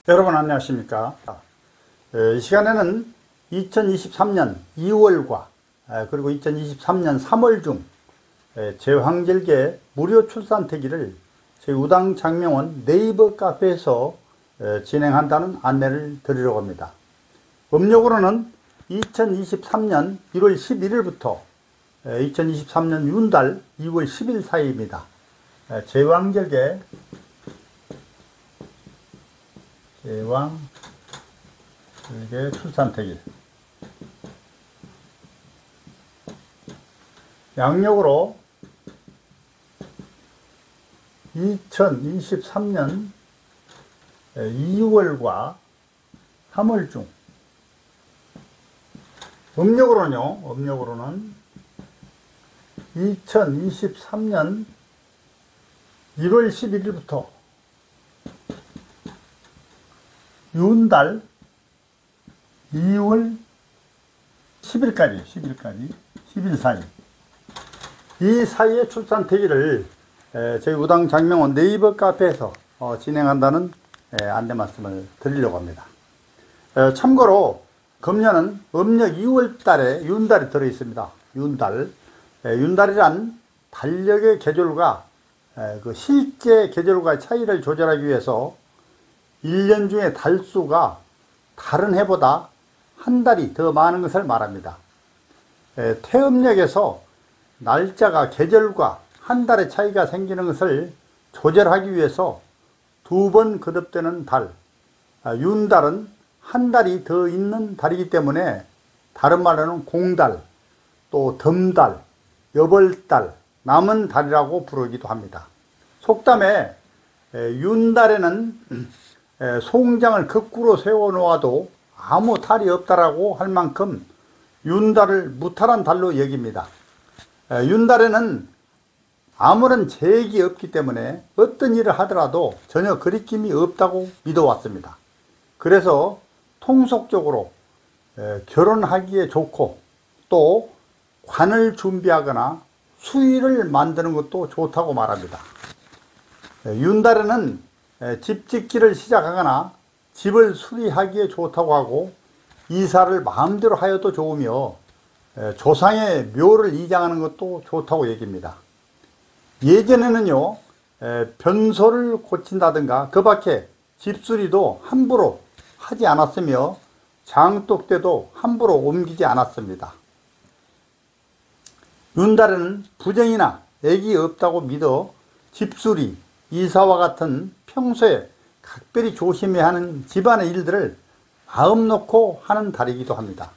여러분 안녕하십니까? 이 시간에는 2023년 2월과 그리고 2023년 3월 중 제왕절개 무료 출산특위를 저희 우당장명원 네이버 카페에서 진행한다는 안내를 드리려고 합니다. 음력으로는 2023년 1월 11일부터 2023년 윤달 2월 10일 사이입니다. 제왕절개 출산특위 양력으로 2023년 2월과 3월 중 음력으로는 2023년 1월 11일부터 윤달 2월 10일까지 10일 사이, 이 사이에 출산특위를 저희 우당장명원 네이버 카페에서 진행한다는 안내 말씀을 드리려고 합니다. 참고로 금년은 음력 2월 달에 윤달이 들어 있습니다. 윤달이란 달력의 계절과 그 실제 계절과의 차이를 조절하기 위해서 1년 중에 달수가 다른 해보다 한 달이 더 많은 것을 말합니다. 태음력에서 날짜가 계절과 한 달의 차이가 생기는 것을 조절하기 위해서 두 번 거듭되는 달, 윤달은 한 달이 더 있는 달이기 때문에 다른 말로는 공달, 또 덤달, 여벌달, 남은 달이라고 부르기도 합니다. 속담에 윤달에는 송장을 거꾸로 세워 놓아도 아무 탈이 없다라고 할 만큼 윤달을 무탈한 달로 여깁니다. 윤달에는 아무런 제약이 없기 때문에 어떤 일을 하더라도 전혀 거리낌이 없다고 믿어왔습니다. 그래서 통속적으로 결혼하기에 좋고, 또 관을 준비하거나 수의를 만드는 것도 좋다고 말합니다. 윤달에는 집 짓기를 시작하거나 집을 수리하기에 좋다고 하고, 이사를 마음대로 하여도 좋으며 조상의 묘를 이장하는 것도 좋다고 얘기합니다. 예전에는요, 변소를 고친다든가 그 밖에 집수리도 함부로 하지 않았으며 장독대도 함부로 옮기지 않았습니다. 윤달에는 부정이나 액이 없다고 믿어 집수리, 이사와 같은 평소에 각별히 조심해야 하는 집안의 일들을 마음 놓고 하는 달이기도 합니다.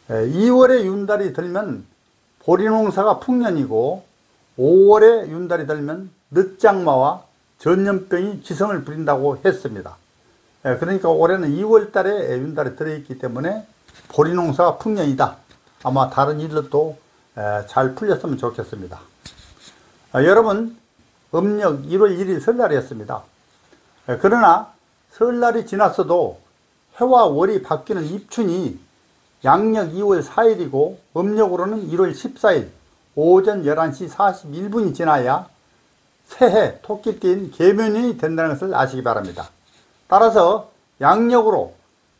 2월에 윤달이 들면 보리농사가 풍년이고, 5월에 윤달이 들면 늦장마와 전염병이 기승을 부린다고 했습니다. 그러니까 올해는 2월 달에 윤달이 들어있기 때문에 보리농사가 풍년이다. 아마 다른 일들도 잘 풀렸으면 좋겠습니다. 여러분, 음력 1월 1일 설날이었습니다. 그러나 설날이 지났어도 해와 월이 바뀌는 입춘이 양력 2월 4일이고 음력으로는 1월 14일 오전 11시 41분이 지나야 새해 토끼띠인 계묘년이 된다는 것을 아시기 바랍니다. 따라서 양력으로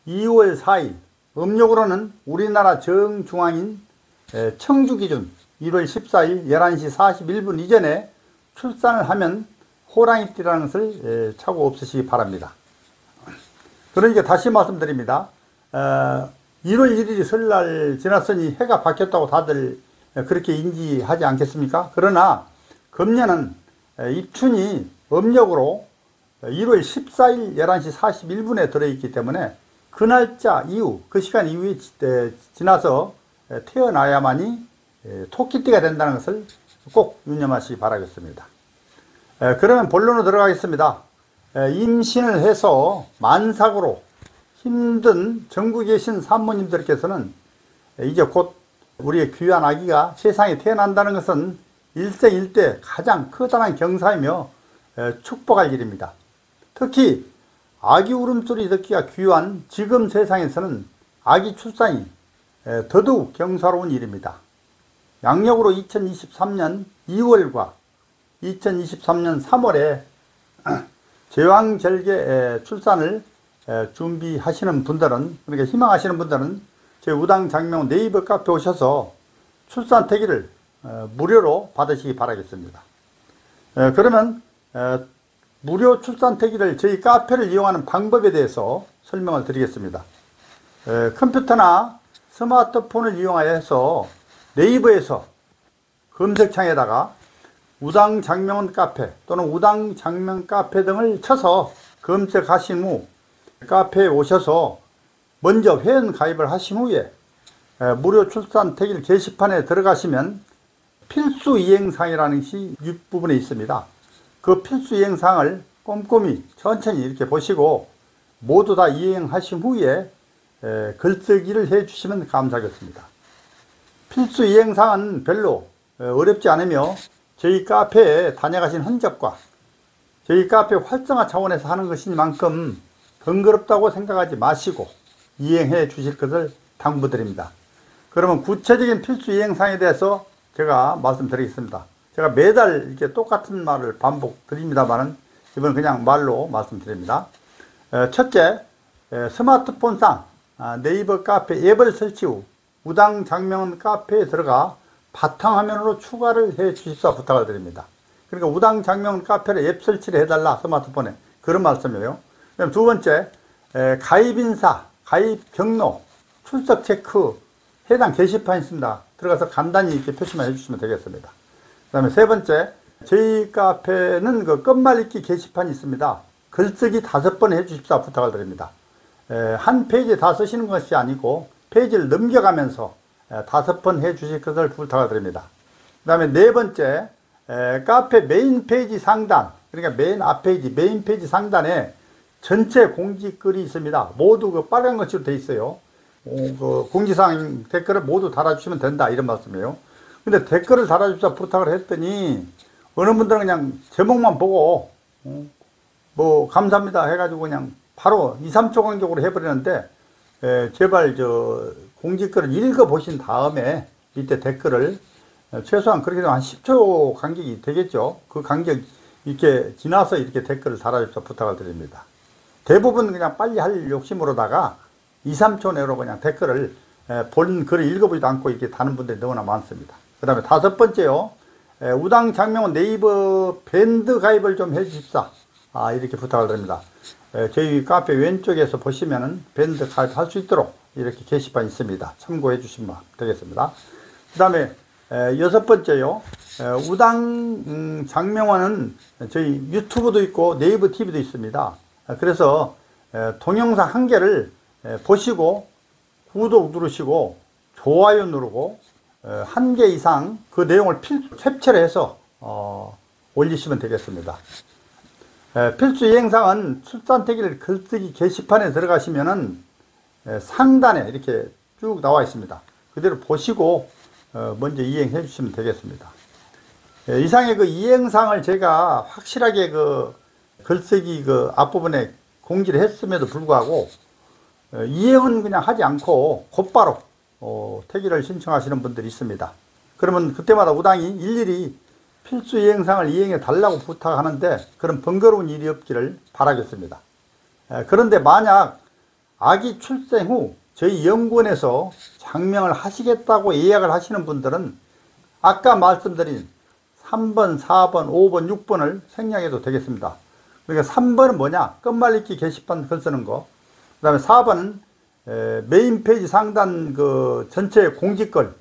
2월 4일, 음력으로는 우리나라 정중앙인 청주 기준 1월 14일 11시 41분 이전에 출산을 하면 호랑이띠라는 것을 차고 없으시기 바랍니다. 그러니까 다시 말씀드립니다. 1월 1일이 설날 지났으니 해가 바뀌었다고 다들 그렇게 인지하지 않겠습니까? 그러나 금년은 입춘이 음력으로 1월 14일 11시 41분에 들어있기 때문에 그 날짜 이후, 그 시간 이후에 지나서 태어나야만이 토끼띠가 된다는 것을 꼭 유념하시기 바라겠습니다. 그러면 본론으로 들어가겠습니다. 임신을 해서 만삭으로 힘든 전국에 계신 산모님들께서는 이제 곧 우리의 귀한 아기가 세상에 태어난다는 것은 일생일대 가장 커다란 경사이며 축복할 일입니다. 특히 아기 울음소리 듣기가 귀한 지금 세상에서는 아기 출산이 더더욱 경사로운 일입니다. 양력으로 2023년 2월과 2023년 3월에 제왕절개 출산을 준비하시는 분들은, 그러니까 희망하시는 분들은 저희 우당장명 네이버 카페 오셔서 출산 태기를 무료로 받으시기 바라겠습니다. 그러면 무료 출산 태기를 저희 카페를 이용하는 방법에 대해서 설명을 드리겠습니다. 컴퓨터나 스마트폰을 이용하여서 네이버에서 검색창에다가 우당장명원 카페 또는 우당장명 카페 등을 쳐서 검색하신 후 카페에 오셔서 먼저 회원 가입을 하신 후에 무료 출산 태길 게시판에 들어가시면 필수 이행사항이라는 것이 윗부분에 있습니다. 그 필수 이행사항을 꼼꼼히 천천히 이렇게 보시고 모두 다 이행하신 후에 글쓰기를 해 주시면 감사하겠습니다. 필수 이행사항은 별로 어렵지 않으며 저희 카페에 다녀가신 흔적과 저희 카페 활성화 차원에서 하는 것이니만큼 번거롭다고 생각하지 마시고 이행해 주실 것을 당부드립니다. 그러면 구체적인 필수 이행사항에 대해서 제가 말씀드리겠습니다. 제가 매달 이렇게 똑같은 말을 반복드립니다만은 이번 그냥 말로 말씀드립니다. 첫째, 스마트폰상 네이버 카페 앱을 설치 후 우당장명원 카페에 들어가 바탕화면으로 추가를 해 주십사 부탁을 드립니다. 그러니까 우당장명원 카페를 앱 설치를 해달라, 스마트폰에. 그런 말씀이에요. 그럼 두 번째, 가입인사, 가입 경로, 출석 체크, 해당 게시판이 있습니다. 들어가서 간단히 이렇게 표시만 해주시면 되겠습니다. 그 다음에 세 번째, 저희 카페는 그 끝말잇기 게시판이 있습니다. 글쓰기 5번 해주십사 부탁을 드립니다. 한 페이지에 다 쓰시는 것이 아니고 페이지를 넘겨가면서 5번 해주실 것을 부탁을 드립니다. 그 다음에 네 번째, 카페 메인 페이지 상단, 그러니까 메인 앞페이지, 메인 페이지 상단에 전체 공지글이 있습니다. 모두 그 빨간 것으로 되어 있어요. 그 공지사항 댓글을 모두 달아주시면 된다, 이런 말씀이에요. 근데 댓글을 달아주셔서 부탁을 했더니 어느 분들은 그냥 제목만 보고 뭐 감사합니다 해가지고 그냥 바로 2, 3초 간격으로 해버리는데, 제발 공지글을 읽어보신 다음에 밑에 댓글을 최소한 그렇게 되면 한 10초 간격이 되겠죠. 그 간격 이렇게 지나서 이렇게 댓글을 달아주셔서 부탁을 드립니다. 대부분 그냥 빨리 할 욕심으로다가 2, 3초 내로 그냥 댓글을 본 글을 읽어보지도 않고 이렇게 다는 분들이 너무나 많습니다. 그 다음에 다섯 번째요, 우당장명원 네이버 밴드 가입을 좀 해주십사, 이렇게 부탁을 드립니다. 저희 카페 왼쪽에서 보시면은 밴드 가입할 수 있도록 이렇게 게시판 있습니다. 참고해 주시면 되겠습니다. 그 다음에 여섯 번째요, 우당장명원은 저희 유튜브도 있고 네이버 TV도 있습니다. 그래서 동영상 한 개를 보시고 구독 누르시고 좋아요 누르고 한 개 이상 그 내용을 캡처를 해서 올리시면 되겠습니다. 필수 이행사항은 출산태기를 글쓰기 게시판에 들어가시면은 상단에 이렇게 쭉 나와 있습니다. 그대로 보시고 먼저 이행해 주시면 되겠습니다. 이상의 그 이행사항을 제가 확실하게 그 글쓰기 그 앞부분에 공지를 했음에도 불구하고 이행은 그냥 하지 않고 곧바로 태기를 신청하시는 분들이 있습니다. 그러면 그때마다 우당이 일일이 필수 이행사항을 이행해 달라고 부탁하는데 그런 번거로운 일이 없기를 바라겠습니다. 그런데 만약 아기 출생 후 저희 연구원에서 장명을 하시겠다고 예약을 하시는 분들은 아까 말씀드린 3번, 4번, 5번, 6번을 생략해도 되겠습니다. 그러니까 3번은 뭐냐? 끝말잇기 게시판 글 쓰는 거. 그 다음에 4번은 메인 페이지 상단 그 전체 공지글,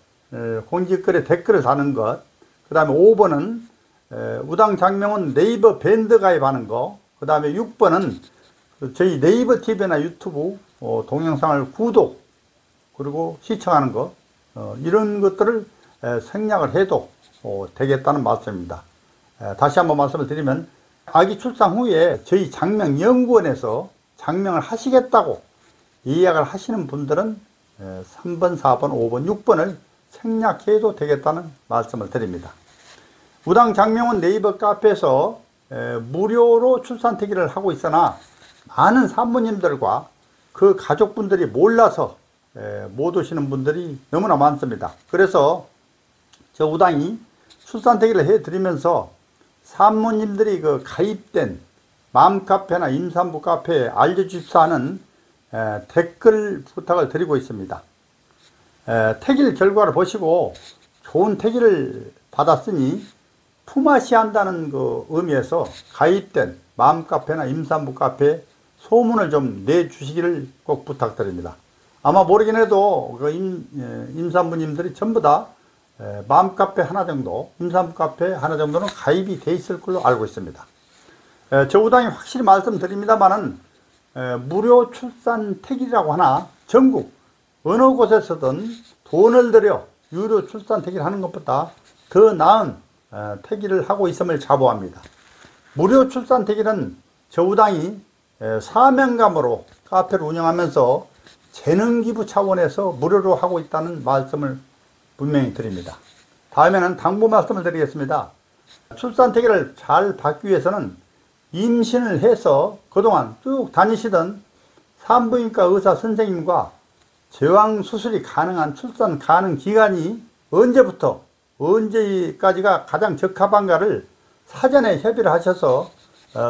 공지글에 댓글을 다는 것. 그 다음에 5번은 우당장명원 네이버 밴드 가입하는 거. 그 다음에 6번은 저희 네이버 TV나 유튜브 동영상을 구독 그리고 시청하는 것, 이런 것들을 생략을 해도 되겠다는 말씀입니다. 다시 한번 말씀을 드리면 아기 출산 후에 저희 장명연구원에서 장명을 하시겠다고 예약을 하시는 분들은 3번, 4번, 5번, 6번을 생략해도 되겠다는 말씀을 드립니다. 우당장명원 네이버 카페에서 무료로 출산태기를 하고 있으나 많은 산모님들과 그 가족분들이 몰라서 못 오시는 분들이 너무나 많습니다. 그래서 저 우당이 출산태기를 해드리면서 산모님들이 그 가입된 맘카페나 임산부 카페에 알려주십사 하는 댓글 부탁을 드리고 있습니다. 택일 결과를 보시고 좋은 택일을 받았으니 품앗이 한다는 그 의미에서 가입된 맘카페나 임산부 카페에 소문을 좀 내주시기를 꼭 부탁드립니다. 아마 모르긴 해도 그 임산부님들이 전부 다 맘카페 하나 정도, 임산부 카페 하나 정도는 가입이 돼 있을 걸로 알고 있습니다. 저우당이 확실히 말씀드립니다만은 무료 출산 택일이라고 하나 전국 어느 곳에서든 돈을 들여 유료 출산 택일 하는 것보다 더 나은 택일을 하고 있음을 자부합니다. 무료 출산 택일은 저우당이 사명감으로 카페를 운영하면서 재능기부 차원에서 무료로 하고 있다는 말씀을 분명히 드립니다. 다음에는 당부 말씀을 드리겠습니다. 출산 택일을 잘 받기 위해서는 임신을 해서 그동안 쭉 다니시던 산부인과 의사 선생님과 제왕 수술이 가능한 출산 가능 기간이 언제부터 언제까지가 가장 적합한가를 사전에 협의를 하셔서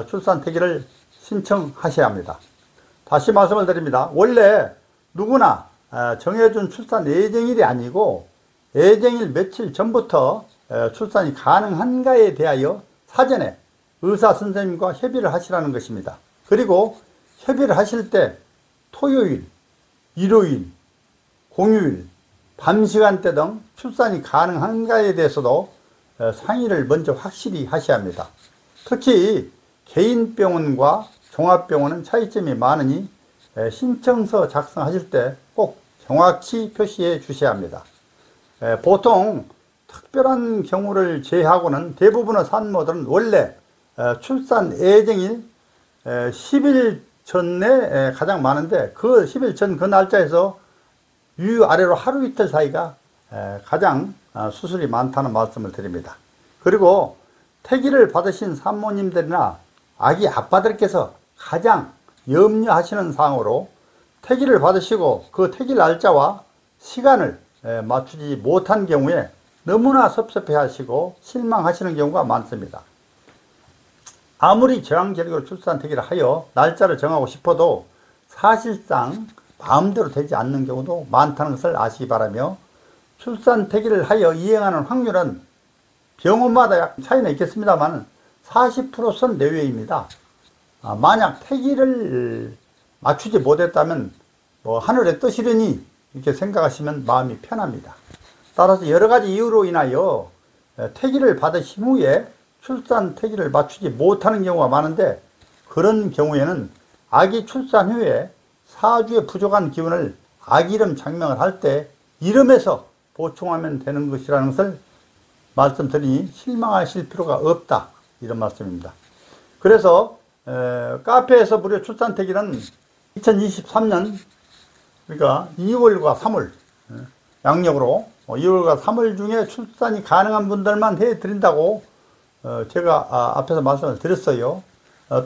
출산 택일을 신청하셔야 합니다. 다시 말씀을 드립니다. 원래 누구나 정해준 출산 예정일이 아니고 예정일 며칠 전부터 출산이 가능한가에 대하여 사전에 의사 선생님과 협의를 하시라는 것입니다. 그리고 협의를 하실 때 토요일, 일요일, 공휴일, 밤 시간대 등 출산이 가능한가에 대해서도 상의를 먼저 확실히 하셔야 합니다. 특히 개인병원과 종합병원은 차이점이 많으니 신청서 작성하실 때 꼭 정확히 표시해 주셔야 합니다. 보통 특별한 경우를 제외하고는 대부분의 산모들은 원래 출산 예정일 10일 전에 가장 많은데 그 10일 전 그 날짜에서 위아래로 하루 이틀 사이가 가장 수술이 많다는 말씀을 드립니다. 그리고 택일을 받으신 산모님들이나 아기 아빠들께서 가장 염려하시는 사항으로 택일을 받으시고 그 택일 날짜와 시간을 맞추지 못한 경우에 너무나 섭섭해 하시고 실망하시는 경우가 많습니다. 아무리 제왕절개로 출산 택일을 하여 날짜를 정하고 싶어도 사실상 마음대로 되지 않는 경우도 많다는 것을 아시기 바라며 출산 택일을 하여 이행하는 확률은 병원마다 약 차이는 있겠습니다만 40% 내외입니다. 만약 택일을 맞추지 못했다면 뭐 하늘의 뜻이려니 이렇게 생각하시면 마음이 편합니다. 따라서 여러 가지 이유로 인하여 택일을 받으신 후에 출산 택일을 맞추지 못하는 경우가 많은데 그런 경우에는 아기 출산 후에 사주에 부족한 기운을 아기 이름 장명을 할 때 이름에서 보충하면 되는 것이라는 것을 말씀드리니 실망하실 필요가 없다 이런 말씀입니다. 그래서 카페에서 무료 출산 택일은 2023년 그러니까 2월과 3월 양력으로 2월과 3월 중에 출산이 가능한 분들만 해드린다고 제가 앞에서 말씀을 드렸어요.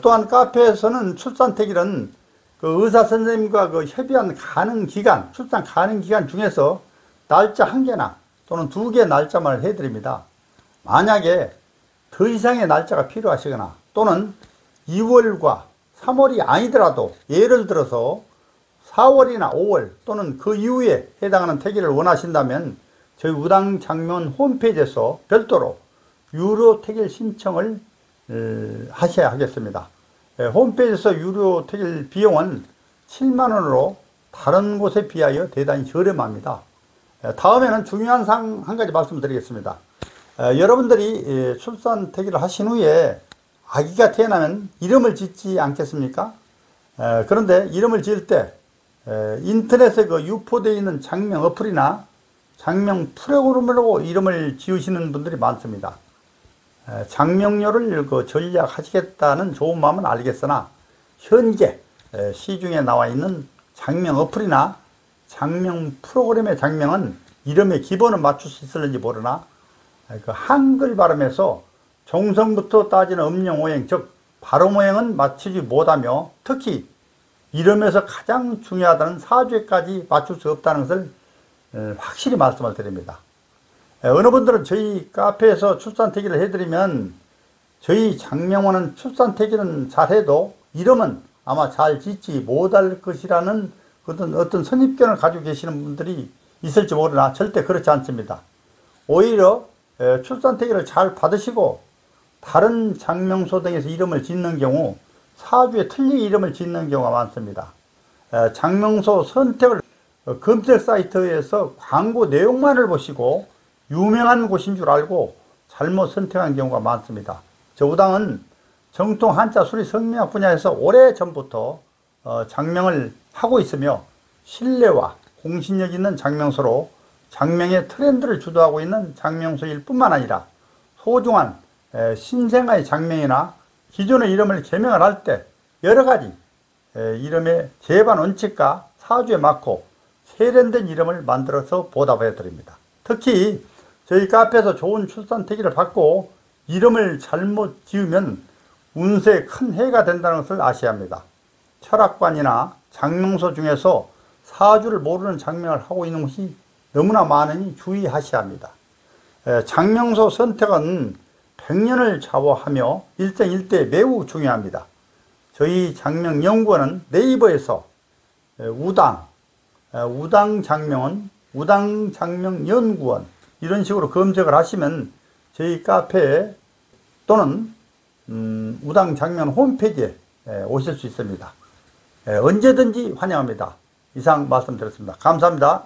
또한 카페에서는 출산 택일은 그 의사 선생님과 그 협의한 가능 기간, 출산 가능 기간 중에서 날짜 1개나 또는 2개 날짜만 해드립니다. 만약에 더 이상의 날짜가 필요하시거나 또는 2월과 3월이 아니더라도 예를 들어서 4월이나 5월 또는 그 이후에 해당하는 택일을 원하신다면 저희 우당장면 홈페이지에서 별도로 유료 택일 신청을 하셔야 하겠습니다. 홈페이지에서 유료 택일 비용은 7만원으로 다른 곳에 비하여 대단히 저렴합니다. 다음에는 중요한 사항 한 가지 말씀드리겠습니다. 여러분들이 출산 택일을 하신 후에 아기가 태어나면 이름을 짓지 않겠습니까? 그런데 이름을 지을 때 인터넷에 그 유포되어 있는 장명 어플이나 장명 프로그램으로 이름을 지으시는 분들이 많습니다. 장명료를 전략하시겠다는 좋은 마음은 알겠으나 현재 시중에 나와 있는 장명 어플이나 장명 프로그램의 장명은 이름의 기본을 맞출 수 있을는지 모르나 그 한글 발음에서 종성부터 따지는 음령 오행 즉 발음 오행은 맞추지 못하며 특히 이름에서 가장 중요하다는 사주에까지 맞출 수 없다는 것을 확실히 말씀을 드립니다. 어느 분들은 저희 카페에서 출산 택일을 해드리면 저희 장명호는 출산태기는 잘해도 이름은 아마 잘 짓지 못할 것이라는 어떤 선입견을 가지고 계시는 분들이 있을지 모르나 절대 그렇지 않습니다. 오히려 출산태기를 잘 받으시고 다른 장명소 등에서 이름을 짓는 경우 사주에 틀린 이름을 짓는 경우가 많습니다. 장명소 선택을 검색 사이트에서 광고 내용만을 보시고 유명한 곳인 줄 알고 잘못 선택한 경우가 많습니다. 저 우당은 정통 한자 수리 성명학 분야에서 오래전부터 장명을 하고 있으며 신뢰와 공신력 있는 장명소로 장명의 트렌드를 주도하고 있는 장명소일 뿐만 아니라 소중한 신생아의 장명이나 기존의 이름을 개명을 할 때 여러가지 이름의 제반 원칙과 사주에 맞고 세련된 이름을 만들어서 보답해 드립니다. 특히 저희 카페에서 좋은 출산태기를 받고 이름을 잘못 지으면 운세에 큰 해가 된다는 것을 아셔야 합니다. 철학관이나 장명소 중에서 사주를 모르는 장명을 하고 있는 것이 너무나 많으니 주의하셔야 합니다. 장명소 선택은 100년을 좌우하며 일생일대 매우 중요합니다. 저희 장명연구원은 네이버에서 우당장명원, 우당장명연구원 이런 식으로 검색을 하시면 저희 카페에 또는 우당장명 홈페이지에 오실 수 있습니다. 언제든지 환영합니다. 이상 말씀드렸습니다. 감사합니다.